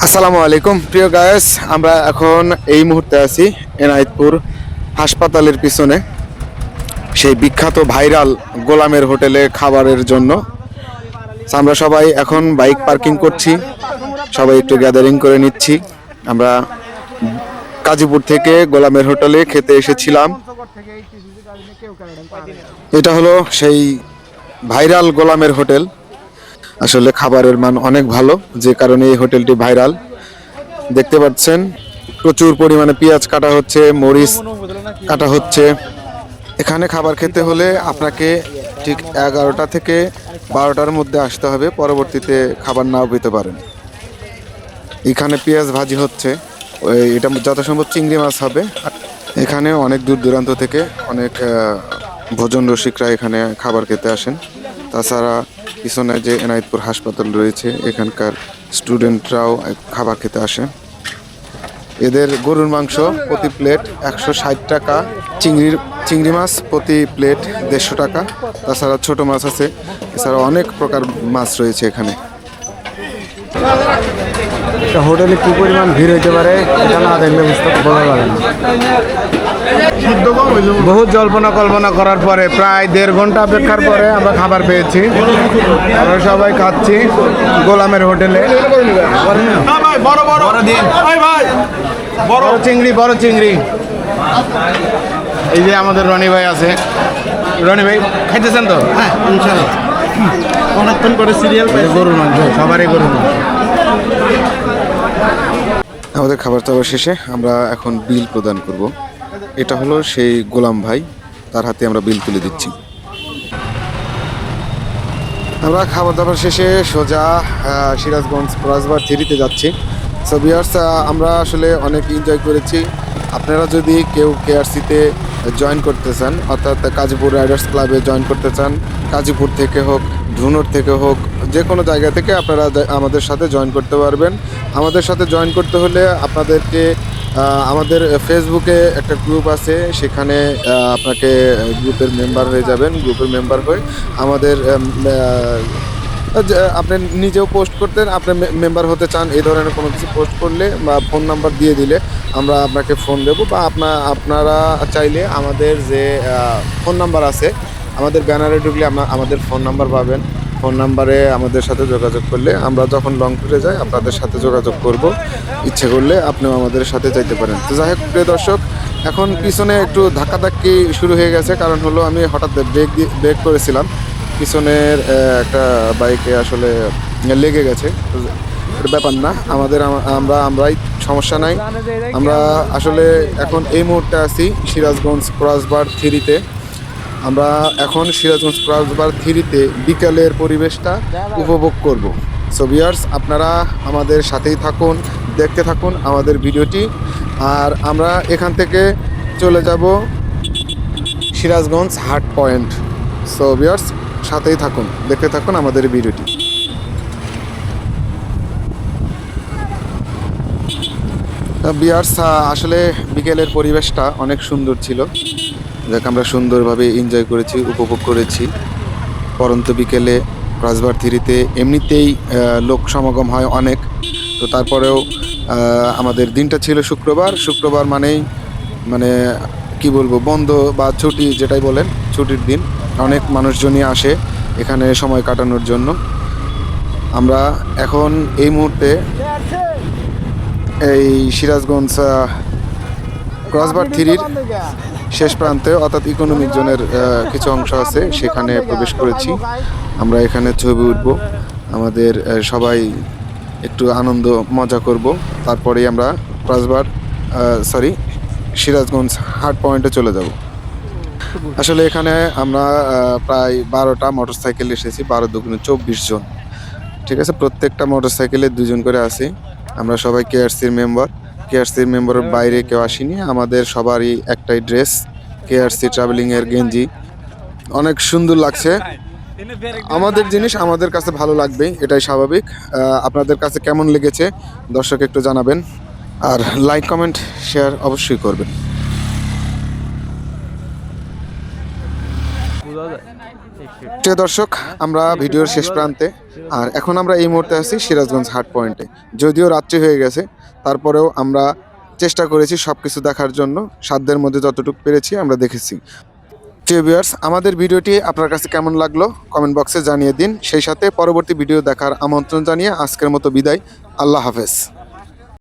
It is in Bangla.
আসসালামু আলাইকুম প্রিয় গায়েস, আমরা এখন এই মুহূর্তে আছি এনায়েতপুর হাসপাতালের পিছনে সেই বিখ্যাত ভাইরাল গোলামের হোটেলে খাবারের জন্য। আমরা সবাই এখন বাইক পার্কিং করছি, সবাই একটু গ্যাদারিং করে নিচ্ছি। আমরা গাজীপুর থেকে গোলামের হোটেলে খেতে এসেছিলাম। এটা হলো সেই ভাইরাল গোলামের হোটেল। আসলে খাবারের মান অনেক ভালো, যে কারণে এই হোটেলটি ভাইরাল। দেখতে পাচ্ছেন প্রচুর পরিমাণে পেঁয়াজ কাটা হচ্ছে, মরিচ কাটা হচ্ছে। এখানে খাবার খেতে হলে আপনাকে ঠিক 11টা থেকে 12টার মধ্যে আসতে হবে, পরবর্তীতে খাবার নাও পেতে পারেন। এখানে পেঁয়াজ ভাজি হচ্ছে, এটা যত সম্ভব চিংড়ি মাছ হবে। এখানে অনেক দূর দূরান্ত থেকে অনেক ভোজন রসিকরা এখানে খাবার খেতে আসেন। তাছাড়া পিছনে যে এনায়েতপুর হাসপাতাল রয়েছে, এখানকার স্টুডেন্টরাও খাবার খেতে আসে। এদের গরুর মাংস প্রতি প্লেট 160 টাকা, চিংড়ি মাছ প্রতি প্লেট 150 টাকা। তাছাড়া ছোট মাছ আছে, এছাড়া অনেক প্রকার মাছ রয়েছে এখানে। হোটেলে কি পরিমাণ ভিড় হইতে পারে এটা না দেখলে বোঝা যাবে না। বহুত জল্পনা কল্পনা করার পরে প্রায় 1.5 ঘন্টা অপেক্ষার পরে আমরা খাবার পেয়েছি। আমরা সবাই খাচ্ছি গোলামের হোটেলে। বড় চিংড়ি। এই যে আমাদের রনি ভাই আছে। রনি ভাই খাইতেছেন তো? হ্যাঁ ইনশাআল্লাহ। অনেকক্ষণ করে সিরিয়াল গরুর মাংস, সবারই গরুর মাংস। আমাদের খাবার দাবার শেষে আমরা এখন বিল প্রদান করব। এটা হলো সেই গোলাম ভাই, তার হাতে আমরা বিল তুলে দিচ্ছি। আমরা খাবার দাবার শেষে সোজা সিরাজগঞ্জ ক্রসবার 3-তে যাচ্ছি। সো ভিউয়ার্স, আমরা আসলে অনেক এনজয় করেছি। আপনারা যদি কেউ কেআরসিতে জয়েন করতে চান, অর্থাৎ গাজীপুর রাইডার্স ক্লাবে জয়েন করতে চান, গাজীপুর থেকে হোক, ধুনট থেকে হোক, যে কোনো জায়গা থেকে আপনারা আমাদের সাথে জয়েন করতে পারবেন। আমাদের সাথে জয়েন করতে হলে আপনাদেরকে আমাদের ফেসবুকে একটা গ্রুপ আছে, সেখানে আপনাকে গ্রুপের মেম্বার হয়ে যাবেন। গ্রুপের মেম্বার হয়ে আমাদের আপনি নিজেও পোস্ট করতেন, আপনি মেম্বার হতে চান, এই ধরনের কোনো কিছু পোস্ট করলে বা ফোন নাম্বার দিয়ে দিলে আমরা আপনাকে ফোন দেবো, বা আপনারা চাইলে আমাদের যে ফোন নাম্বার আছে, আমাদের ব্যানারে ঢুকলে আমাদের ফোন নাম্বার পাবেন। ফোন নাম্বারে আমাদের সাথে যোগাযোগ করলে আমরা যখন লং ট্যুরে যাই আপনাদের সাথে যোগাযোগ করব। ইচ্ছে করলে আপনিও আমাদের সাথে যাইতে পারেন। তো যাই হোক প্রিয় দর্শক, এখন পিছনে একটু ধাক্কাধাক্কি শুরু হয়ে গেছে, কারণ হলো আমি হঠাৎ ব্রেক করেছিলাম, পিছনের একটা বাইকে আসলে লেগে গেছে। এটা ব্যাপার না, আমরাই সমস্যা নাই। আমরা আসলে এখন এই মুহূর্তে আছি সিরাজগঞ্জ ক্রসবার 3-তে। আমরা এখন সিরাজগঞ্জ ক্রসবার 3-তে বিকালের পরিবেশটা উপভোগ করব। সো ভিউয়ার্স, আপনারা আমাদের সাথেই থাকুন, দেখতে থাকুন আমাদের ভিডিওটি। আর আমরা এখান থেকে চলে যাব সিরাজগঞ্জ হাট পয়েন্ট। সো ভিউয়ার্স, সাথেই থাকুন, দেখতে থাকুন আমাদের ভিডিওটি। ভিউয়ার্স, আসলে বিকেলের পরিবেশটা অনেক সুন্দর ছিল, যাকে আমরা সুন্দরভাবে এনজয় করেছি, উপভোগ করেছি। পরন্ত বিকেলে ক্রসবার 3-তে এমনিতেই লোক সমাগম হয় অনেক, তো তারপরেও আমাদের দিনটা ছিল শুক্রবার মানে কি বলবো, বন্ধ বা ছুটি যেটাই বলেন, ছুটির দিন। অনেক মানুষজনই আসে এখানে সময় কাটানোর জন্য। আমরা এখন এই মুহূর্তে এই সিরাজগঞ্জ ক্রসবার 3-র শেষ প্রান্তে, অর্থাৎ ইকোনমিক জোনের কিছু অংশ আছে, সেখানে প্রবেশ করেছি। আমরা এখানে ছবি উঠব, আমাদের সবাই একটু আনন্দ মজা করব, তারপরেই আমরা সিরাজগঞ্জ হাট পয়েন্টে চলে যাব। আসলে এখানে আমরা প্রায় 12টা মোটরসাইকেল এসেছি, 12×2 = 24 জন। ঠিক আছে, প্রত্যেকটা মোটরসাইকেলে 2 জন করে আছি। আমরা সবাই কেআরসির মেম্বারের বাইরে কেউ আসিনি। আমাদের সবারই একটাই ড্রেস, কেআরসি ট্রাভেলিংয়ের গেঞ্জি। অনেক সুন্দর লাগছে। আমাদের জিনিস আমাদের কাছে ভালো লাগবে, এটাই স্বাভাবিক। আপনাদের কাছে কেমন লেগেছে দর্শক একটু জানাবেন, আর লাইক কমেন্ট শেয়ার অবশ্যই করবেন। প্রিয় দর্শক, আমরা ভিডিওর শেষ প্রান্তে, আর এখন আমরা এই মুহূর্তে আছি সিরাজগঞ্জ হাট পয়েন্টে। যদিও রাত্রি হয়ে গেছে, তারপরেও আমরা চেষ্টা করেছি সব কিছু দেখার জন্য, সাধ্যের মধ্যে যতটুকু পেরেছি আমরা দেখেছি। প্রিয় ভিউয়ার্স, আমাদের ভিডিওটি আপনার কাছে কেমন লাগলো কমেন্ট বক্সে জানিয়ে দিন। সেই সাথে পরবর্তী ভিডিও দেখার আমন্ত্রণ জানিয়ে আজকের মতো বিদায়। আল্লাহ হাফেজ।